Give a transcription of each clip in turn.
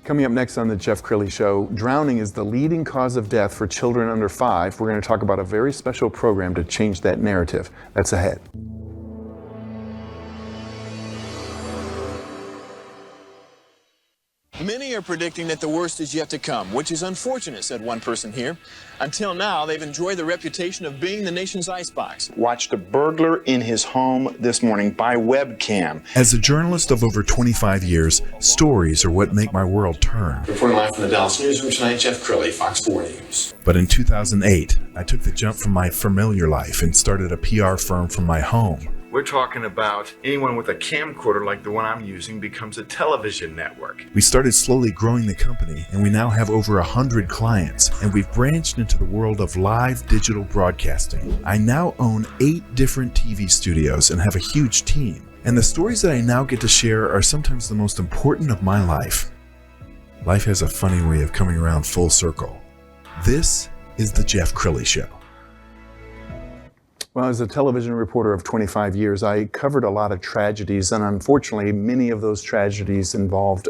Coming up next on the Jeff Crilley Show, drowning is the leading cause of death for children under 5. We're going to talk about a very special program to change that narrative. That's ahead. Many are predicting that the worst is yet to come, which is unfortunate, said one person here. Until now, they've enjoyed the reputation of being the nation's icebox. Watched a burglar in his home this morning by webcam. As a journalist of over 25 years, stories are what make my world turn. Reporting live from the Dallas newsroom tonight, Jeff Crilley, Fox 4 News. But in 2008, I took the jump from my familiar life and started a PR firm from my home. We're talking about anyone with a camcorder like the one I'm using becomes a television network. We started slowly growing the company, and we now have over 100 clients, and we've branched into the world of live digital broadcasting. I now own 8 different TV studios and have a huge team. And the stories that I now get to share are sometimes the most important of my life. Life has a funny way of coming around full circle. This is the Jeff Crilley Show. Well, as a television reporter of 25 years, I covered a lot of tragedies, and unfortunately, many of those tragedies involved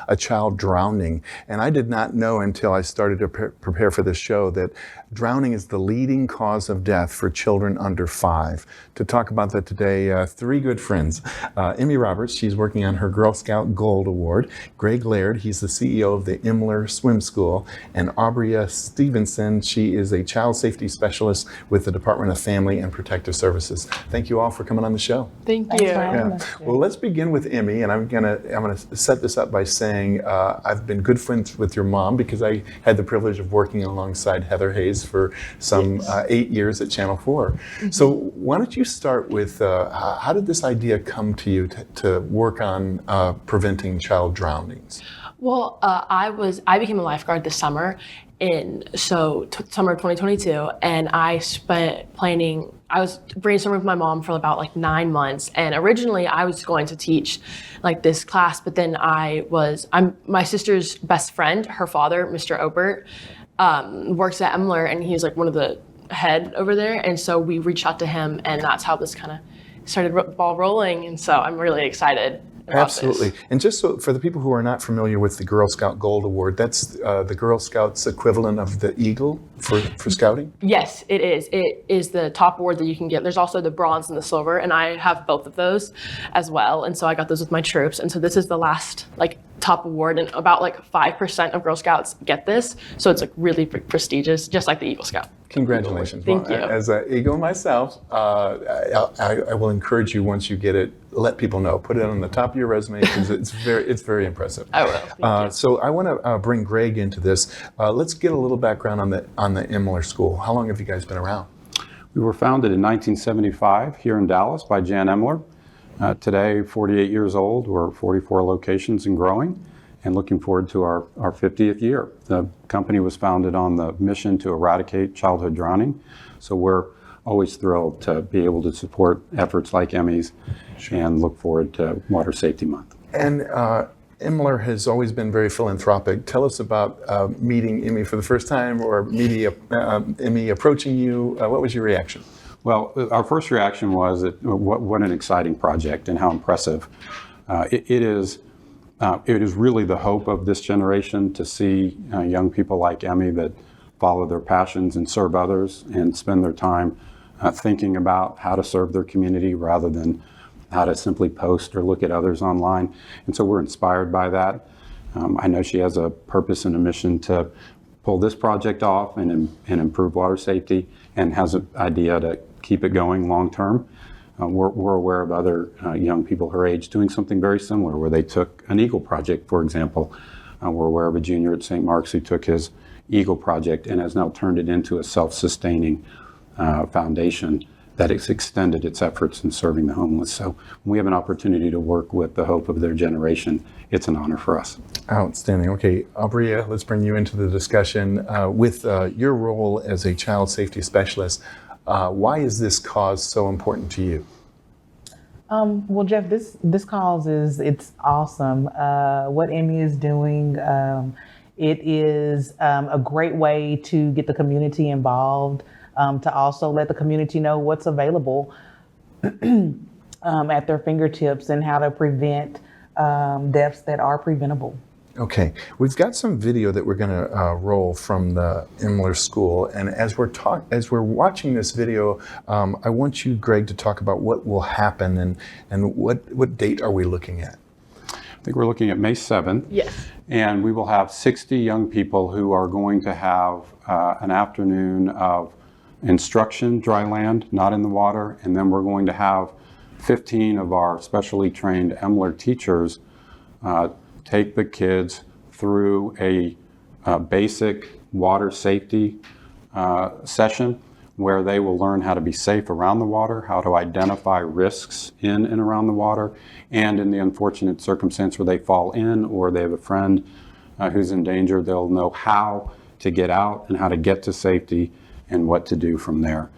a child drowning. And I did not know until I started to prepare for this show that drowning is the leading cause of death for children under 5. To talk about that today, 3 good friends. Emmy Roberts, she's working on her Girl Scout Gold Award. Greg Laird, he's the CEO of the Emler Swim School. And Auberia Stephenson, she is a child safety specialist with the Department of Family and Protective Services. Thank you all for coming on the show. Thank you. Well, let's begin with Emmy, and I'm gonna set this up by saying I've been good friends with your mom because I had the privilege of working alongside Heather Hayes for some 8 years at Channel 4. Mm-hmm. So why don't you start with how did this idea come to you to work on preventing child drownings? Well, I became a lifeguard this summer, summer of 2022, and I was brainstorming with my mom for about like 9 months. And originally I was going to teach like this class, but then I'm my sister's best friend, her father, Mr. Aubert, works at Emler, and he's like one of the head over there. And so we reached out to him, and that's how this kind of started ball rolling. And so I'm really excited. Absolutely. And just so for the people who are not familiar with the Girl Scout Gold Award, that's the Girl Scouts equivalent of the Eagle for scouting? Yes, it is. It is the top award that you can get. There's also the bronze and the silver, and I have both of those as well. And so I got those with my troops. And so this is the last top award, and about 5% of Girl Scouts get this. So it's really prestigious, just like the Eagle Scout. Congratulations. Thank you. As an Eagle myself, I will encourage you once you get it, let people know. Put it on the top of your resume because it's very impressive. I will. Thank you. So I want to bring Greg into this. Let's get a little background on the Emler School. How long have you guys been around? We were founded in 1975 here in Dallas by Jan Emler. Today, 48 years old. We're 44 locations and growing, and looking forward to our 50th year. The company was founded on the mission to eradicate childhood drowning. So we're always thrilled to be able to support efforts like Emmy's and look forward to Water Safety Month. And Emler has always been very philanthropic. Tell us about meeting Emmy for the first time, or Emmy approaching you. What was your reaction? Well, our first reaction was that what an exciting project and how impressive. It is really the hope of this generation to see young people like Emmy that follow their passions and serve others and spend their time thinking about how to serve their community rather than how to simply post or look at others online. And so we're inspired by that. I know she has a purpose and a mission to pull this project off and improve water safety, and has an idea to keep it going long term. We're aware of other young people her age doing something very similar, where they took an Eagle project, for example. We're aware of a junior at St. Mark's who took his Eagle project and has now turned it into a self-sustaining foundation that has extended its efforts in serving the homeless. So when we have an opportunity to work with the hope of their generation, it's an honor for us. Outstanding. Okay, Auberia, let's bring you into the discussion. With your role as a child safety specialist, why is this cause so important to you? Well, Jeff, this cause it's awesome. What Emmy is doing, it is a great way to get the community involved, to also let the community know what's available at their fingertips and how to prevent deaths that are preventable. Okay, we've got some video that we're going to roll from the Emler School, and as we're watching this video, I want you, Greg, to talk about what will happen and what date are we looking at? I think we're looking at May 7th. Yes. And we will have 60 young people who are going to have an afternoon of instruction, dry land, not in the water, and then we're going to have 15 of our specially trained Emler teachers take the kids through a basic water safety session where they will learn how to be safe around the water, how to identify risks in and around the water, and in the unfortunate circumstance where they fall in or they have a friend who's in danger, they'll know how to get out and how to get to safety and what to do from there.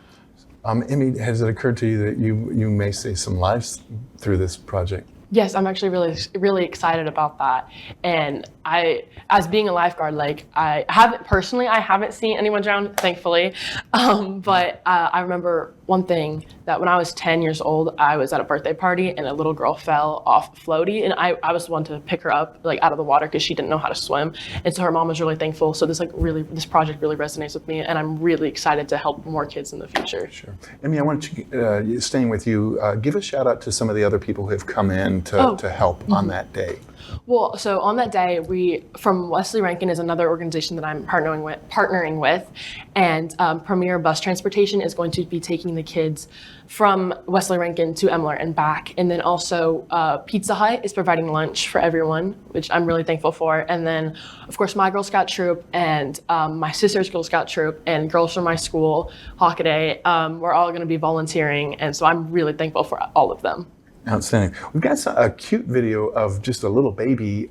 Emmy, has it occurred to you that you may save some lives through this project? Yes, I'm actually really excited about that. And as being a lifeguard, like I haven't seen anyone drown, thankfully. But I remember one thing, that when I was 10 years old, I was at a birthday party and a little girl fell off a floaty, and I was the one to pick her up like out of the water because she didn't know how to swim. And so her mom was really thankful. So this project really resonates with me, and I'm really excited to help more kids in the future. Sure. Emmy, I want to, staying with you, give a shout out to some of the other people who have come in to help on that day. Well, so on that day, we from Wesley Rankin is another organization that I'm partnering with, and Premier Bus Transportation is going to be taking the kids from Wesley Rankin to Emler and back, and then also Pizza Hut is providing lunch for everyone, which I'm really thankful for, and then of course my Girl Scout troop and my sister's Girl Scout troop and girls from my school, Hockaday, we're all going to be volunteering, and so I'm really thankful for all of them. Outstanding. We've got a cute video of just a little baby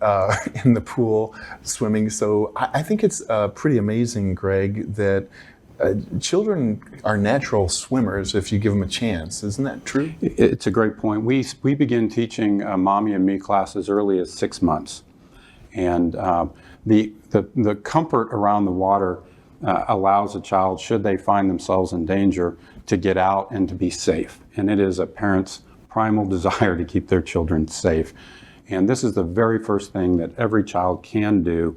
in the pool swimming. So I think it's pretty amazing, Greg, that children are natural swimmers if you give them a chance. Isn't that true? It's a great point. We begin teaching Mommy and Me class as early as 6 months. And the comfort around the water allows a child, should they find themselves in danger, to get out and to be safe. And it is a parent's primal desire to keep their children safe. And this is the very first thing that every child can do,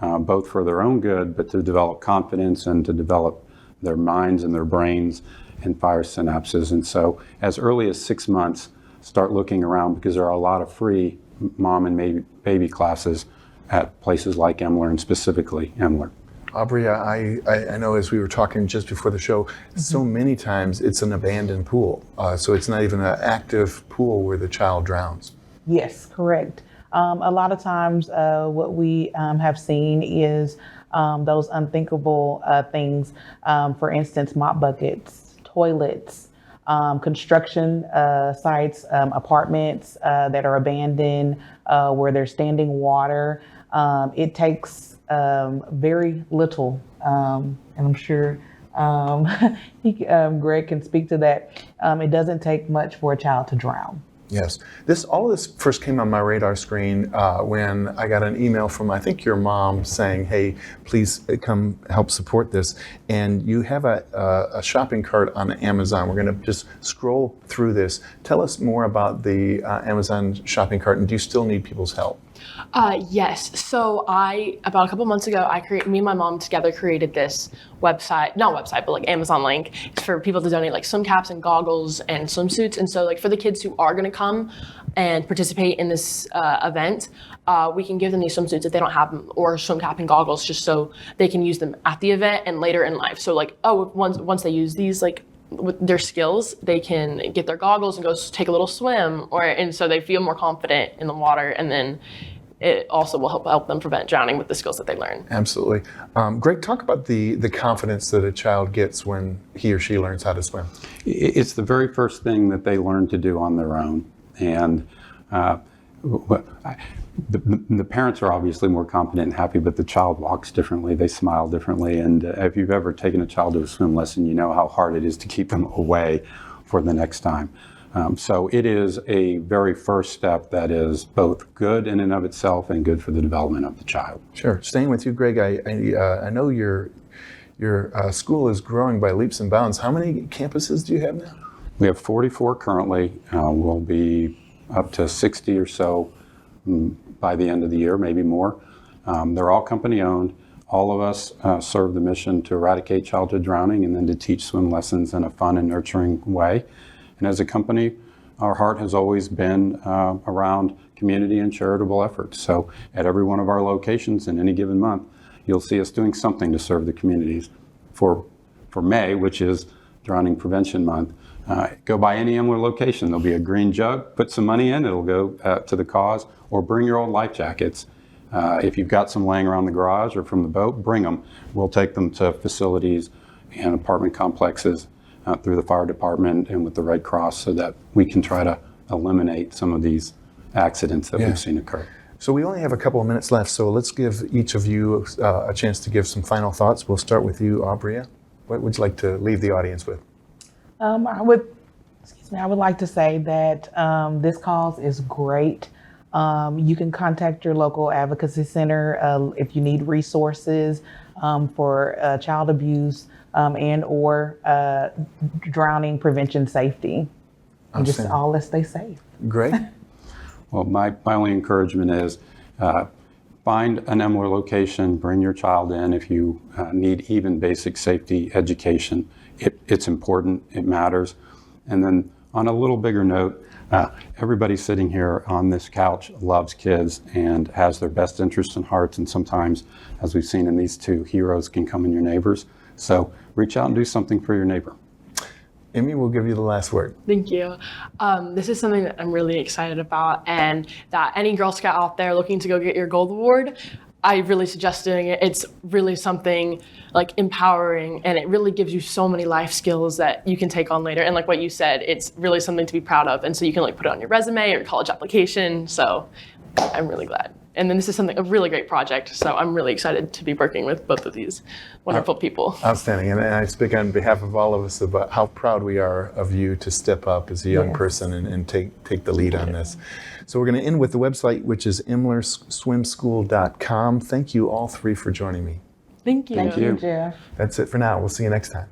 both for their own good, but to develop confidence and to develop their minds and their brains and fire synapses. And so as early as 6 months, start looking around, because there are a lot of free mom and baby classes at places like Emler, and specifically Emler. Auberia, I know as we were talking just before the show, so many times it's an abandoned pool. So it's not even an active pool where the child drowns. Yes, correct. A lot of times what we have seen is those unthinkable things. For instance, mop buckets, toilets, construction sites, apartments that are abandoned, where there's standing water. It takes very little, and I'm sure Greg can speak to that. It doesn't take much for a child to drown. Yes. All of this first came on my radar screen when I got an email from, I think, your mom saying, hey, please come help support this. And you have a shopping cart on Amazon. We're going to just scroll through this. Tell us more about the Amazon shopping cart, and do you still need people's help? Yes. So about a couple months ago, me and my mom together created this website, not website, but like Amazon link for people to donate like swim caps and goggles and swimsuits. And so like for the kids who are going to come and participate in this event, we can give them these swimsuits if they don't have them, or swim cap and goggles, just so they can use them at the event and later in life. So like, once they use these, like, with their skills, they can get their goggles and go take a little swim, and so they feel more confident in the water, and then it also will help them prevent drowning with the skills that they learn. Absolutely. Greg, talk about the confidence that a child gets when he or she learns how to swim. It's the very first thing that they learn to do on their own. And the parents are obviously more confident and happy, but the child walks differently, they smile differently. And if you've ever taken a child to a swim lesson, you know how hard it is to keep them away for the next time. So it is a very first step that is both good in and of itself and good for the development of the child. Sure. Staying with you, Greg, I know your school is growing by leaps and bounds. How many campuses do you have now? We have 44 currently. We'll be up to 60 or so by the end of the year, maybe more. They're all company owned. All of us serve the mission to eradicate childhood drowning and then to teach swim lessons in a fun and nurturing way. And as a company, our heart has always been around community and charitable efforts. So at every one of our locations in any given month, you'll see us doing something to serve the communities. For May, which is Drowning Prevention Month, go by any Emler location. There'll be a green jug, put some money in, it'll go to the cause, or bring your old life jackets. If you've got some laying around the garage or from the boat, bring them. We'll take them to facilities and apartment complexes through the fire department and with the Red Cross so that we can try to eliminate some of these accidents that we've seen occur. So we only have a couple of minutes left, so let's give each of you a chance to give some final thoughts. We'll start with you, Auberia. What would you like to leave the audience with? I would like to say that this cause is great. You can contact your local advocacy center if you need resources for child abuse and or drowning prevention safety. And just all let's stay safe. Great. Well, my only encouragement is find an Emler location, bring your child in if you need even basic safety education. It's important, it matters. And then on a little bigger note, everybody sitting here on this couch loves kids and has their best interests in hearts. And sometimes, as we've seen in these two, heroes can come in your neighbors. So reach out and do something for your neighbor. Emmy, we'll give you the last word. Thank you. This is something that I'm really excited about, and that any Girl Scout out there looking to go get your gold award, I really suggest doing it. It's really something like empowering, and it really gives you so many life skills that you can take on later. And like what you said, it's really something to be proud of. And so you can like put it on your resume or your college application. So I'm really glad. And then this is a really great project. So I'm really excited to be working with both of these wonderful people. Outstanding. And I speak on behalf of all of us about how proud we are of you to step up as a young person and take the lead on this. So we're going to end with the website, which is emlerswimschool.com. Thank you all three for joining me. Thank you. Thank you, Jeff. That's it for now. We'll see you next time.